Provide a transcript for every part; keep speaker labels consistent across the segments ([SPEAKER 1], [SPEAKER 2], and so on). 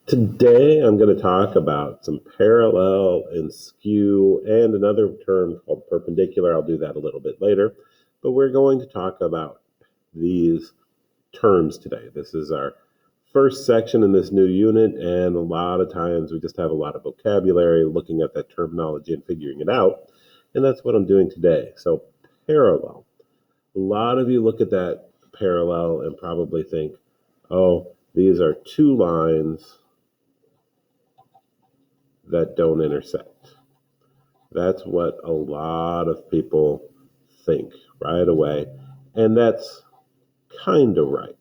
[SPEAKER 1] Today, I'm going to talk about some parallel and skew and another term called perpendicular. I'll do that a little bit later. But we're going to talk about these terms today. This is our first section in this new unit, and a lot of times we just have a lot of vocabulary looking at that terminology and figuring it out. And that's what I'm doing today. So, parallel. A lot of you look at that parallel and probably think, oh, these are two lines that don't intersect. That's what a lot of people think right away. And that's kind of right.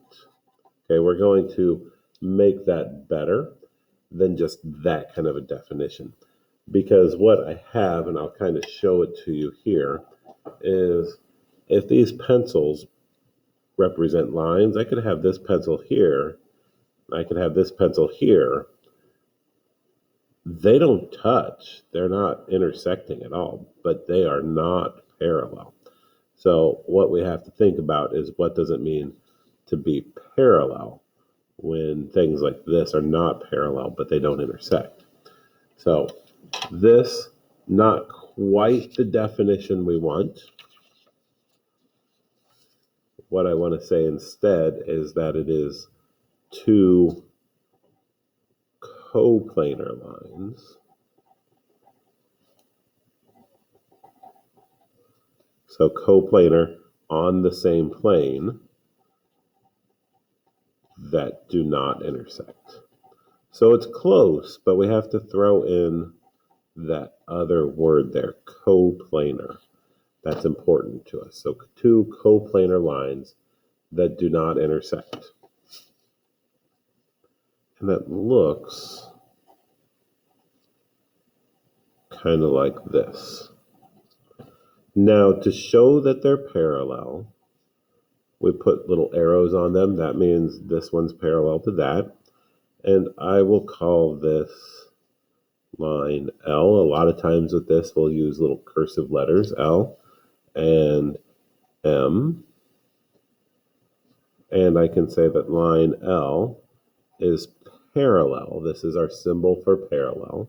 [SPEAKER 1] Okay, we're going to make that better than just that kind of a definition. Because what I have, and I'll kind of show it to you here, is if these pencils represent lines, I could have this pencil here, I could have this pencil here. They don't touch. They're not intersecting at all, but they are not parallel. So what we have to think about is, what does it mean to be parallel when things like this are not parallel, but they don't intersect? So this, not quite the definition we want. What I want to say instead is that it is two coplanar lines. So coplanar, on the same plane, that do not intersect. So it's close, but we have to throw in that other word there, coplanar. That's important to us. So two coplanar lines that do not intersect. And that looks kind of like this. Now, to show that they're parallel, we put little arrows on them. That means this one's parallel to that. And I will call this line L. A lot of times with this, we'll use little cursive letters, L and M. And I can say that line L is parallel. This is our symbol for parallel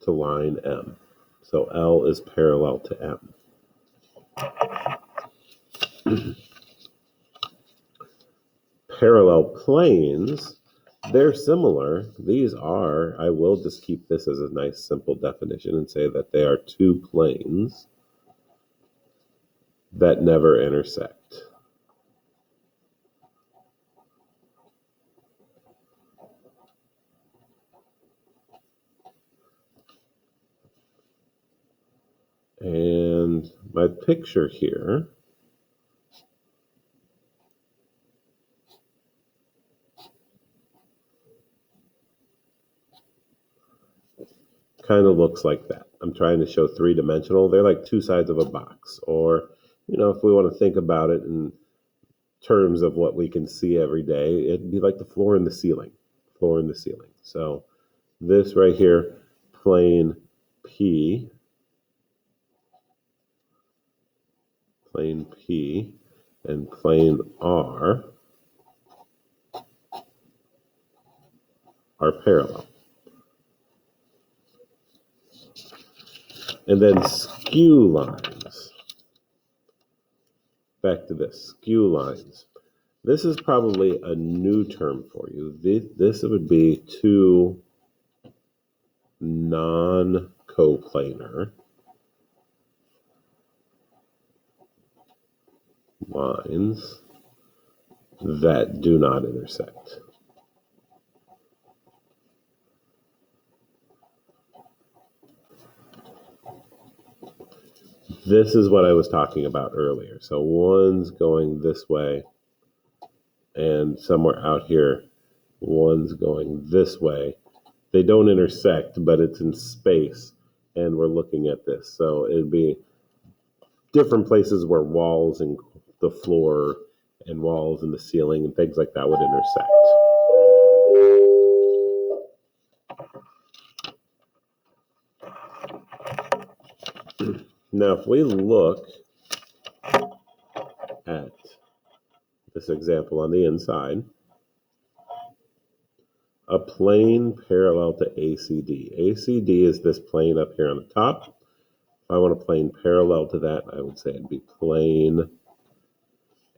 [SPEAKER 1] to line M. So L is parallel to M. Parallel planes, they're similar. These are, I will just keep this as a nice simple definition and say that they are two planes that never intersect. And my picture here kind of looks like that. I'm trying to show three-dimensional. They're like two sides of a box. Or, if we want to think about it in terms of what we can see every day, it'd be like the floor and the ceiling. Floor and the ceiling. So this right here, plane P, and plane R are parallel. And then skew lines. Back to this, skew lines. This is probably a new term for you. This would be two non-coplanar lines that do not intersect. This is what I was talking about earlier. So one's going this way, and somewhere out here, one's going this way. They don't intersect, but it's in space, and we're looking at this. So it'd be different places where walls and the floor and walls and the ceiling and things like that would intersect. Now, if we look at this example on the inside, a plane parallel to ACD. ACD is this plane up here on the top. If I want a plane parallel to that, I would say it'd be plane.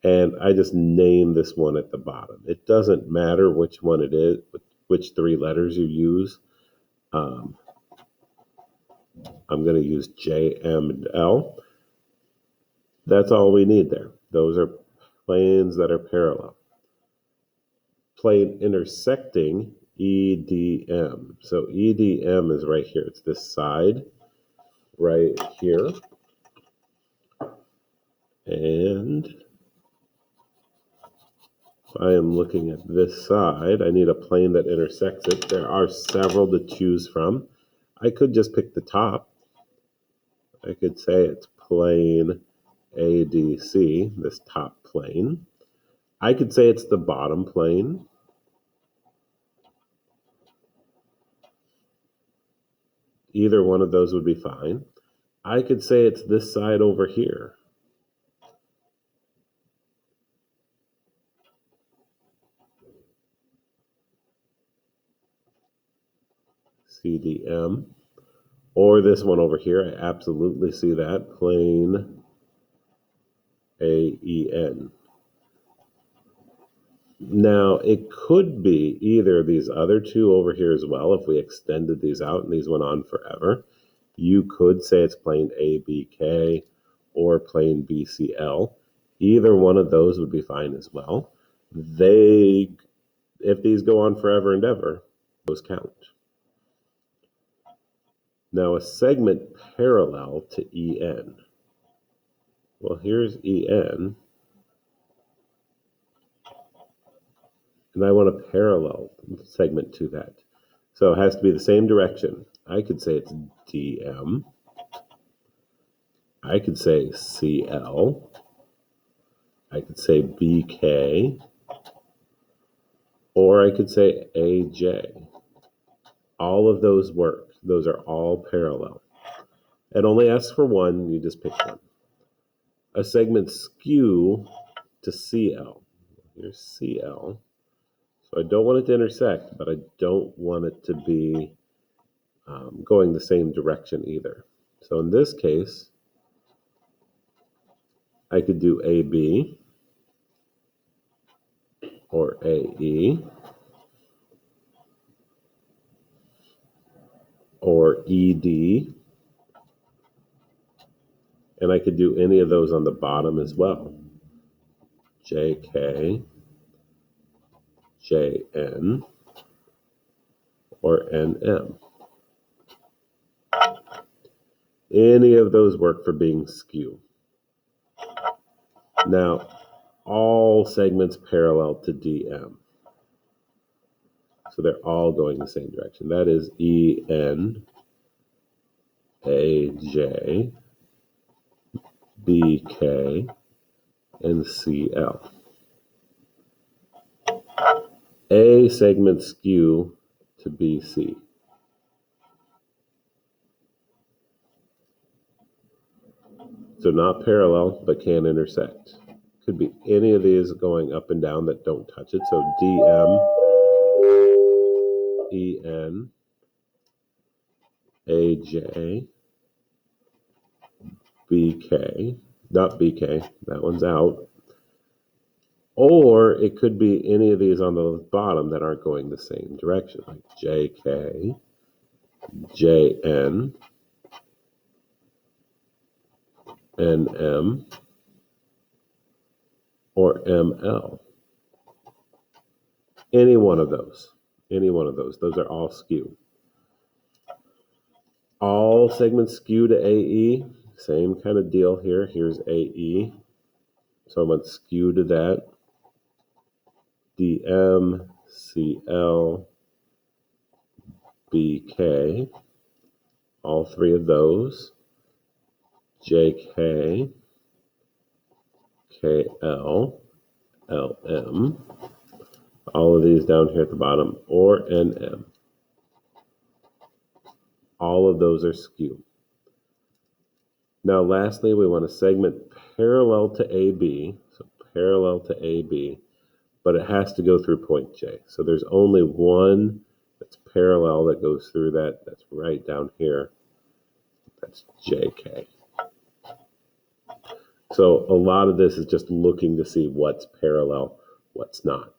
[SPEAKER 1] And I just name this one at the bottom. It doesn't matter which one it is, which three letters you use. I'm going to use J, M, and L. That's all we need there. Those are planes that are parallel. Plane intersecting, EDM. So EDM is right here. It's this side right here. And if I am looking at this side, I need a plane that intersects it. There are several to choose from. I could just pick the top. I could say it's plane ADC, this top plane. I could say it's the bottom plane. Either one of those would be fine. I could say it's this side over here. CDM. Or this one over here. I absolutely see that. Plane AEN. Now, it could be either of these other two over here as well if we extended these out and these went on forever. You could say it's plane ABK or plane BCL. Either one of those would be fine as well. If these go on forever and ever, those count. Now, a segment parallel to EN. Well, here's EN. And I want a parallel segment to that. So it has to be the same direction. I could say it's DM. I could say CL. I could say BK. Or I could say AJ. All of those work. Those are all parallel. It only asks for one. You just pick one. A segment skew to CL. Here's CL. So I don't want it to intersect, but I don't want it to be going the same direction either. So in this case, I could do AB or AE or ED, and I could do any of those on the bottom as well. JK, JN, or NM. Any of those work for being skew. Now, all segments parallel to DM. So they're all going the same direction. That is EN, AJ, BK, and CL. A segment skew to BC. So not parallel, but can intersect. Could be any of these going up and down that don't touch it. So DM, EN, AJ, BK, not BK, that one's out. Or it could be any of these on the bottom that aren't going the same direction, like JK, JN, NM, or ML. Any one of those. Those are all skew. All segments skew to AE. Same kind of deal here. Here's AE. So I'm going to skew to that. DM, CL, BK. All three of those. JK, KL, LM. All of these down here at the bottom. Or NM. All of those are skew. Now, lastly, we want a segment parallel to AB. So parallel to AB. but it has to go through point J. So there's only one that's parallel that goes through that. That's right down here. That's JK. So a lot of this is just looking to see what's parallel, what's not.